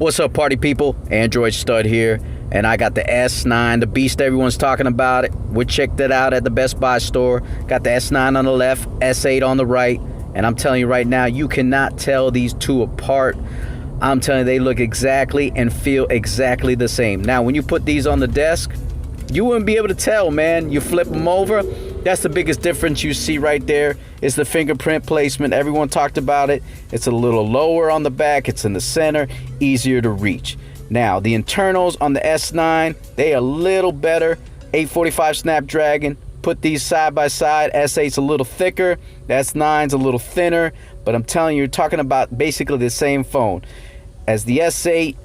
What's up, party people? Android Stud here, and I got the S9, the beast everyone's talking about it. We checked it out at the Best Buy store. Got the S9 on the left, S8 on the right, and I'm telling you right now, you cannot tell these two apart. I'm telling you, they look exactly and feel exactly the same. Now, when you put these on the desk, you wouldn't be able to tell, man. You flip them over, that's the biggest difference you see right there is the fingerprint placement. Everyone talked about it. It's a little lower on the back, it's in the center, easier to reach. Now, the internals on the S9, they are a little better. 845 Snapdragon. Put these side by side. S8's a little thicker, the S9's a little thinner, but I'm telling you, you're talking about basically the same phone. As the S8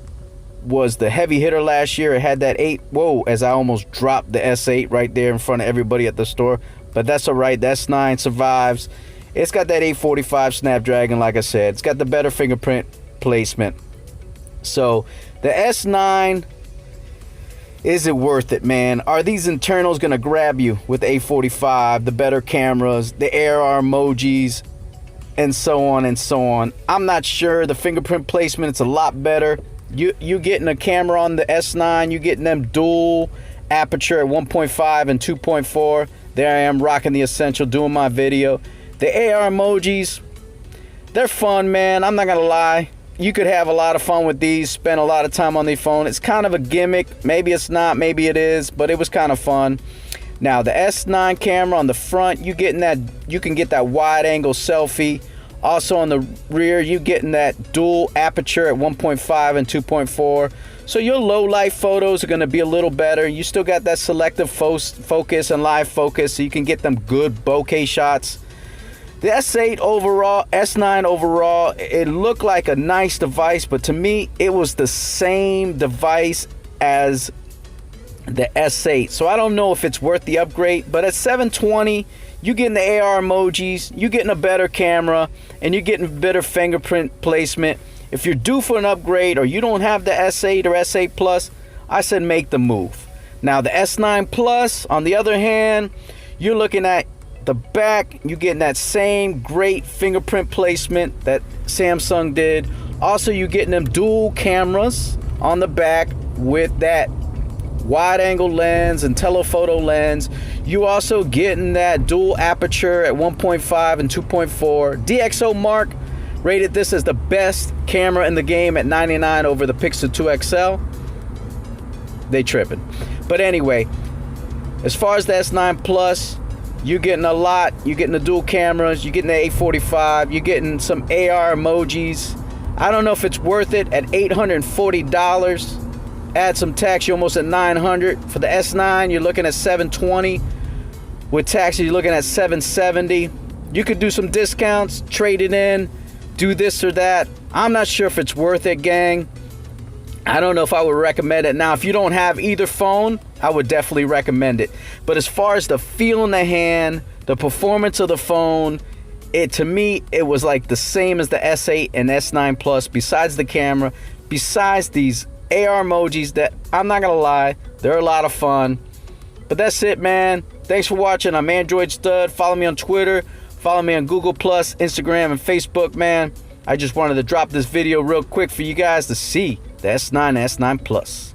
was the heavy hitter last year, it had that 8, whoa, as I almost dropped the S8 right there in front of everybody at the store, but that's all right. The S9 survives. It's got that 845 Snapdragon, like I said. It's got the better fingerprint placement. So the S9, is it worth it, man? Are these internals gonna grab you with the 845, the better cameras, the AR emojis, and so on and so on? I'm not sure. The fingerprint placement, it's a lot better. You getting a camera on the S9, you getting them dual aperture at 1.5 and 2.4. There I am rocking the Essential, doing my video. The AR emojis, they're fun, man. I'm not gonna lie. You could have a lot of fun with these, spend a lot of time on the phone. It's kind of a gimmick. Maybe it's not, maybe it is, but it was kind of fun. Now the S9 camera on the front, you can get that wide angle selfie. Also on the rear, you getting that dual aperture at 1.5 and 2.4. So your low light photos are going to be a little better. You still got that selective focus and live focus, so you can get them good bokeh shots. The S8 overall, S9 overall, it looked like a nice device, but to me, it was the same device as the S8. So I don't know if it's worth the upgrade, but at $720, you getting the AR emojis, you getting a better camera, and you're getting better fingerprint placement. If you're due for an upgrade or you don't have the S8 or S8 Plus, I said make the move. Now the S9 Plus, on the other hand, you're looking at the back, you're getting that same great fingerprint placement that Samsung did. Also, you're getting them dual cameras on the back with that wide angle lens and telephoto lens. You also getting that dual aperture at 1.5 and 2.4. DxOMark rated this as the best camera in the game at 99 over the Pixel 2 XL. They tripping. But anyway, as far as the S9 Plus, you're getting a lot. You're getting the dual cameras, you're getting the 845, you're getting some AR emojis. I don't know if it's worth it at $840. Add some tax, you're almost at $900. For the S9, you're looking at $720. With tax, you're looking at $770. You could do some discounts, trade it in, do this or that. I'm not sure if it's worth it, gang. I don't know if I would recommend it. Now, if you don't have either phone, I would definitely recommend it. But as far as the feel in the hand, the performance of the phone, to me, it was like the same as the S8 and S9 Plus, besides the camera, besides these AR emojis that, I'm not gonna lie, they're a lot of fun. But that's it, man. Thanks for watching. I'm Android Stud. Follow me on Twitter, follow me on Google+, Instagram, and Facebook, man. I just wanted to drop this video real quick for you guys to see the S9 and S9 Plus.